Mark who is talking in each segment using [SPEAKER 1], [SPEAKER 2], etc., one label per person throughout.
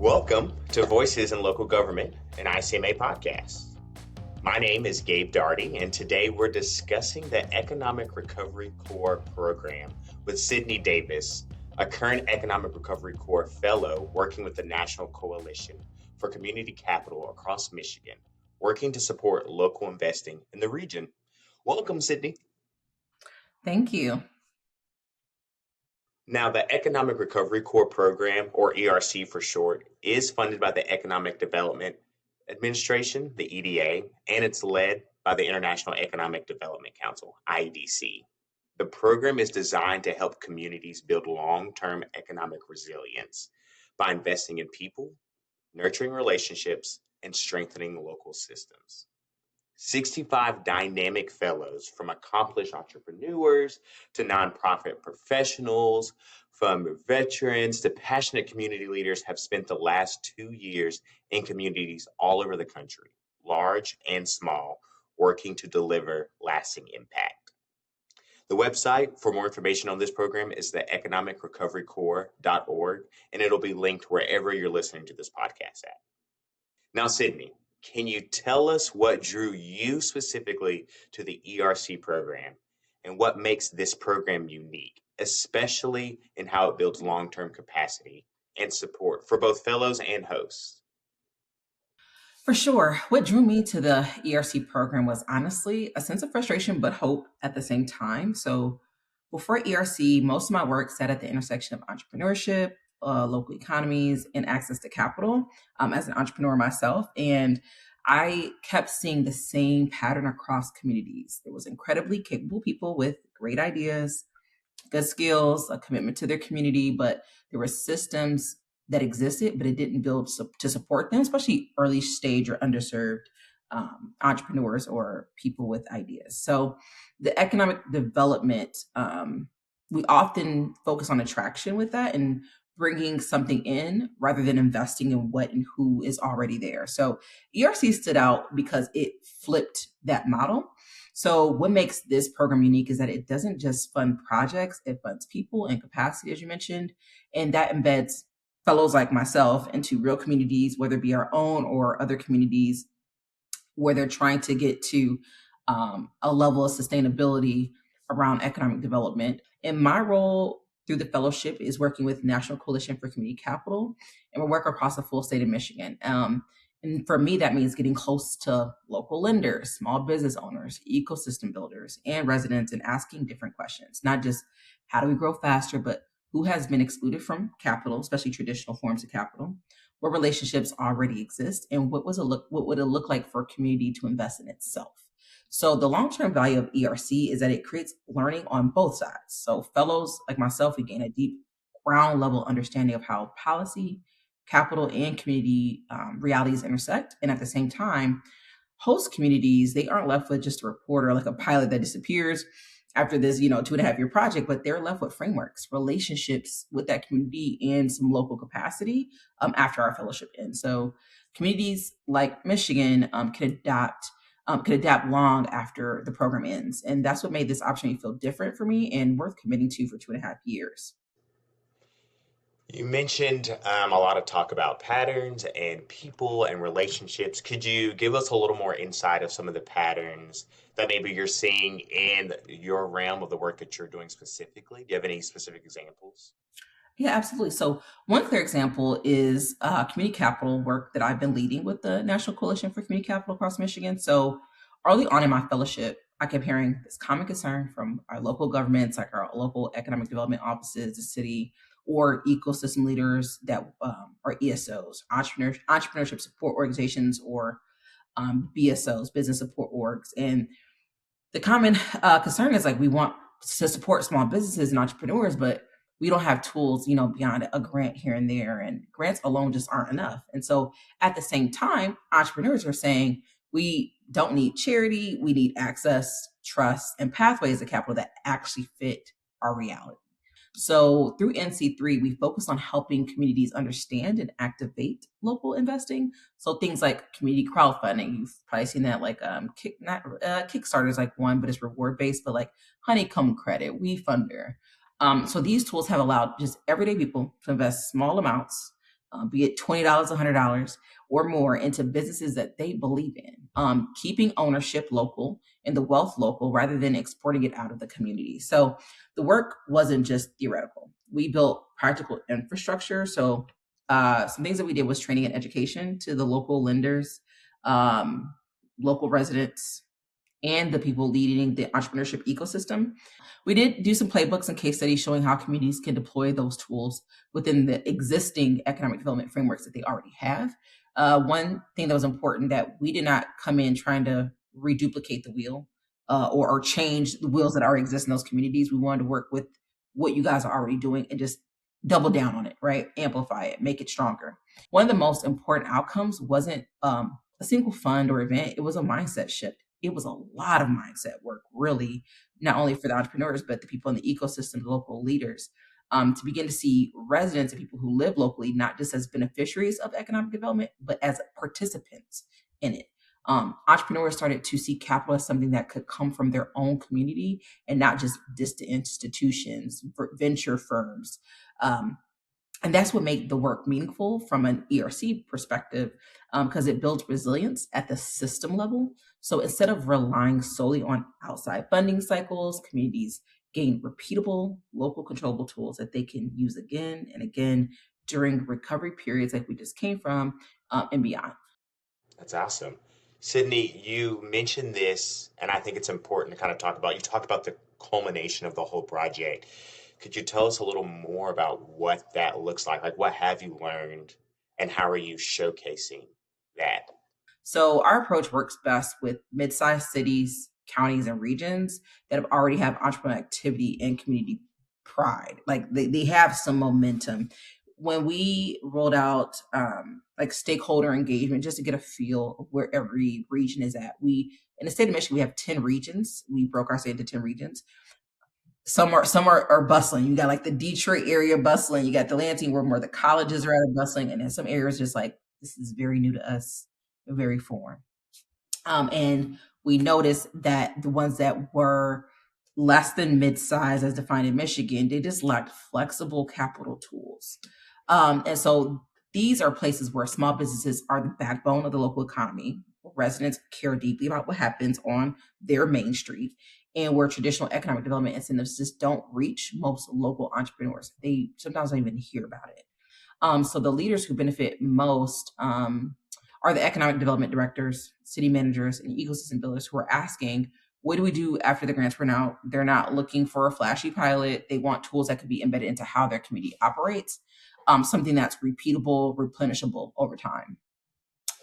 [SPEAKER 1] Welcome to Voices in Local Government, an ICMA podcast. My name is Gabe Darty, and today we're discussing the Economic Recovery Corps program with Sydney Davis, a current Economic Recovery Corps fellow working with the National Coalition for Community Capital across Michigan, working to support local investing in the region. Welcome, Sydney.
[SPEAKER 2] Thank you.
[SPEAKER 1] Now, the Economic Recovery Corps program, or ERC for short, is funded by the Economic Development Administration, the EDA, and it's led by the International Economic Development Council, IEDC. The program is designed to help communities build long-term economic resilience by investing in people, nurturing relationships, and strengthening local systems. 65 dynamic fellows, from accomplished entrepreneurs to nonprofit professionals, from veterans to passionate community leaders, have spent the last 2 years in communities all over the country, large and small, working to deliver lasting impact. The website for more information on this program is the economicrecoverycorps.org, and it'll be linked wherever you're listening to this podcast at. Now, Sydney, can you tell us what drew you specifically to the ERC program and what makes this program unique, especially in how it builds long-term capacity and support for both fellows and hosts?
[SPEAKER 2] For sure. What drew me to the ERC program was honestly a sense of frustration, but hope at the same time. So before ERC, most of my work sat at the intersection of entrepreneurship, local economies, and access to capital as an entrepreneur myself. And I kept seeing the same pattern across communities. There was incredibly capable people with great ideas, good skills, a commitment to their community, but there were systems that existed, but it didn't build to support them, especially early stage or underserved entrepreneurs or people with ideas. So the economic development, we often focus on attraction with that and bringing something in rather than investing in what and who is already there. So ERC stood out because it flipped that model. So what makes this program unique is that it doesn't just fund projects, it funds people and capacity, as you mentioned, and that embeds fellows like myself into real communities, whether it be our own or other communities where they're trying to get to a level of sustainability around economic development. And my role through the fellowship is working with National Coalition for Community Capital, and we work across the full state of Michigan. And for me, that means getting close to local lenders, small business owners, ecosystem builders, and residents and asking different questions, not just how do we grow faster, but who has been excluded from capital, especially traditional forms of capital, what relationships already exist, and what would it look like for a community to invest in itself. So the long-term value of ERC is that it creates learning on both sides. So fellows like myself, we gain a deep ground level understanding of how policy, capital, and community realities intersect. And at the same time, host communities, they aren't left with just a report or like a pilot that disappears after this, 2.5-year project, but they're left with frameworks, relationships with that community, and some local capacity after our fellowship ends. So communities like Michigan can adapt long after the program ends. And that's what made this opportunity feel different for me and worth committing to for 2.5 years.
[SPEAKER 1] You mentioned a lot of talk about patterns and people and relationships. Could you give us a little more insight of some of the patterns that maybe you're seeing in your realm of the work that you're doing specifically? Do you have any specific examples?
[SPEAKER 2] Yeah, absolutely. So one clear example is community capital work that I've been leading with the National Coalition for Community Capital across Michigan. So early on in my fellowship, I kept hearing this common concern from our local governments, like our local economic development offices, the city, or ecosystem leaders that are ESOs, entrepreneurship support organizations, or BSOs, business support orgs. And the common concern is like we want to support small businesses and entrepreneurs, but we don't have tools, beyond a grant here and there, and grants alone just aren't enough. And so at the same time, entrepreneurs are saying we don't need charity, we need access, trust, and pathways to capital that actually fit our reality. So through NC3, we focus on helping communities understand and activate local investing. So things like community crowdfunding, you've probably seen that, like Kickstarter is like one, but it's reward based, but like Honeycomb Credit, WeFunder. So these tools have allowed just everyday people to invest small amounts be it $20, $100, or more, into businesses that they believe in, keeping ownership local and the wealth local rather than exporting it out of the community. So the work wasn't just theoretical. We built practical infrastructure. So some things that we did was training and education to the local lenders, local residents, and the people leading the entrepreneurship ecosystem. We did do some playbooks and case studies showing how communities can deploy those tools within the existing economic development frameworks that they already have. One thing that was important, that we did not come in trying to reduplicate the wheel, or change the wheels that already exist in those communities. We wanted to work with what you guys are already doing and just double down on it, right? Amplify it, make it stronger. One of the most important outcomes wasn't a single fund or event, it was a mindset shift. It was a lot of mindset work, really, not only for the entrepreneurs, but the people in the ecosystem, the local leaders, to begin to see residents and people who live locally, not just as beneficiaries of economic development, but as participants in it. Entrepreneurs started to see capital as something that could come from their own community and not just distant institutions, venture firms. And that's what made the work meaningful from an ERC perspective, because it builds resilience at the system level. So instead of relying solely on outside funding cycles, communities gain repeatable, local controllable tools that they can use again and again during recovery periods like we just came from, and beyond.
[SPEAKER 1] That's awesome. Sydney, you mentioned this, and I think it's important to kind of talk about. You talked about the culmination of the whole project. Could you tell us a little more about what that looks like? Like, what have you learned, and how are you showcasing that?
[SPEAKER 2] So our approach works best with mid-sized cities, counties, and regions that have already have entrepreneurial activity and community pride. Like they have some momentum. When we rolled out like stakeholder engagement, just to get a feel of where every region is at, we in the state of Michigan we have 10 regions. We broke our state into 10 regions. Some are bustling. You got like the Detroit area bustling. You got the Lansing where more the colleges are at bustling, and then some areas just like this is very new to us, very foreign. And we noticed that the ones that were less than mid-size, as defined in Michigan, they just lacked flexible capital tools. And so these are places where small businesses are the backbone of the local economy. Residents care deeply about what happens on their main street, and where traditional economic development incentives just don't reach most local entrepreneurs. They sometimes don't even hear about it. So the leaders who benefit most are the economic development directors, city managers, and ecosystem builders who are asking, what do we do after the grants run out? They're not looking for a flashy pilot. They want tools that could be embedded into how their community operates, something that's repeatable, replenishable over time,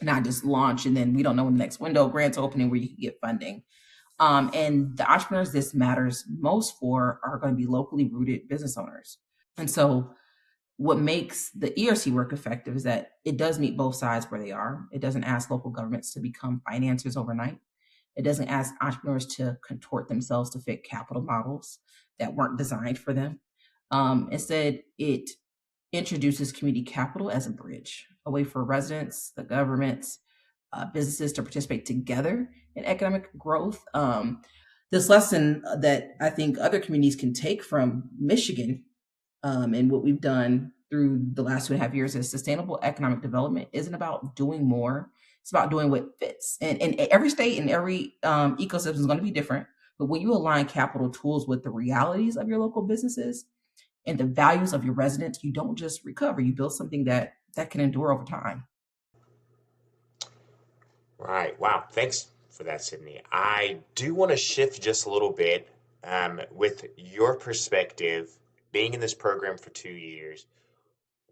[SPEAKER 2] not just launch and then we don't know when the next window of grants opening where you can get funding. And the entrepreneurs this matters most for are going to be locally rooted business owners. And so what makes the ERC work effective is that it does meet both sides where they are. It doesn't ask local governments to become financiers overnight. It doesn't ask entrepreneurs to contort themselves to fit capital models that weren't designed for them. Instead, it introduces community capital as a bridge, a way for residents, the governments, businesses to participate together in economic growth. This lesson that I think other communities can take from Michigan, and what we've done through the last 2.5 years is sustainable economic development isn't about doing more. It's about doing what fits. And every state and every ecosystem is going to be different. But when you align capital tools with the realities of your local businesses and the values of your residents, you don't just recover. You build something that can endure over time.
[SPEAKER 1] Right. Wow. Thanks for that, Sydney. I do want to shift just a little bit, with your perspective, being in this program for 2 years.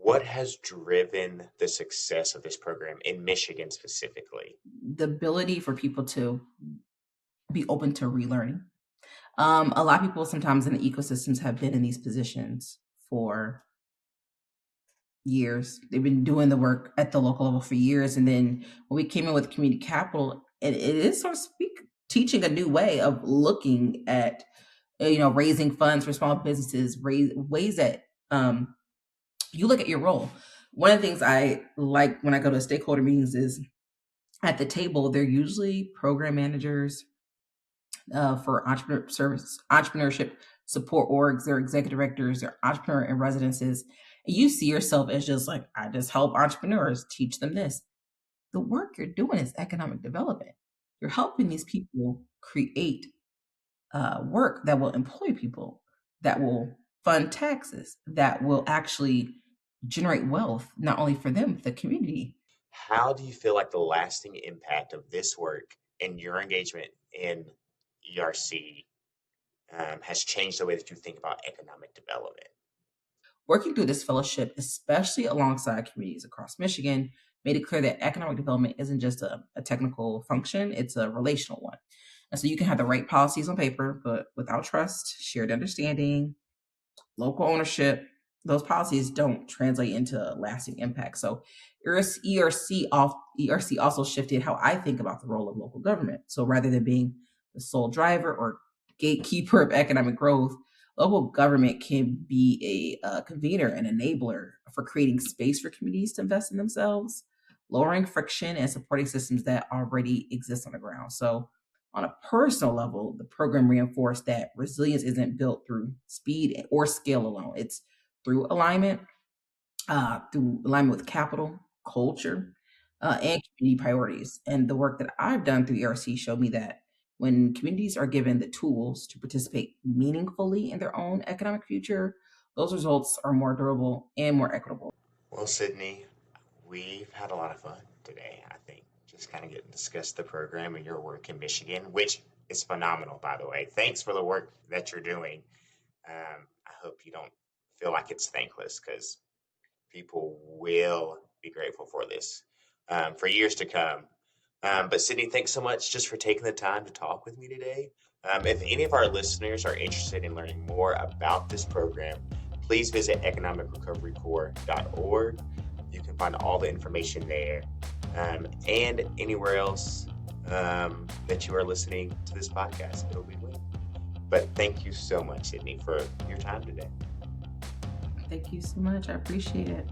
[SPEAKER 1] What has driven the success of this program in Michigan specifically?
[SPEAKER 2] The ability for people to be open to relearning. A lot of people sometimes in the ecosystems have been in these positions for years. They've been doing the work at the local level for years. And then when we came in with community capital, it is, so to speak, teaching a new way of looking at, raising funds for small businesses, raise ways that you look at your role. One of the things I like when I go to stakeholder meetings is at the table, they're usually program managers for entrepreneurship support orgs, they're executive directors, they're entrepreneur in residences. And you see yourself as just like, I just help entrepreneurs, teach them this. The work you're doing is economic development. You're helping these people create work that will employ people, that will fund taxes, that will actually generate wealth, not only for them, but the community.
[SPEAKER 1] How do you feel like the lasting impact of this work and your engagement in ERC has changed the way that you think about economic development?
[SPEAKER 2] Working through this fellowship, especially alongside communities across Michigan, made it clear that economic development isn't just a technical function, it's a relational one. And so you can have the right policies on paper, but without trust, shared understanding, local ownership, those policies don't translate into lasting impact. So ERC also shifted how I think about the role of local government. So rather than being the sole driver or gatekeeper of economic growth, local government can be a convener and enabler for creating space for communities to invest in themselves, lowering friction and supporting systems that already exist on the ground. So on a personal level, the program reinforced that resilience isn't built through speed or scale alone. It's through alignment with capital, culture, and community priorities. And the work that I've done through ERC showed me that when communities are given the tools to participate meaningfully in their own economic future, those results are more durable and more equitable.
[SPEAKER 1] Well, Sydney, we've had a lot of fun today, I think, just kind of getting to discuss the program and your work in Michigan, which is phenomenal, by the way. Thanks for the work that you're doing. I hope you don't feel like it's thankless because people will be grateful for this for years to come. But Sydney, thanks so much just for taking the time to talk with me today. If any of our listeners are interested in learning more about this program, please visit economicrecoverycorps.org. You can find all the information there and anywhere else that you are listening to this podcast. It'll be linked. But thank you so much, Sydney, for your time today.
[SPEAKER 2] Thank you so much. I appreciate it.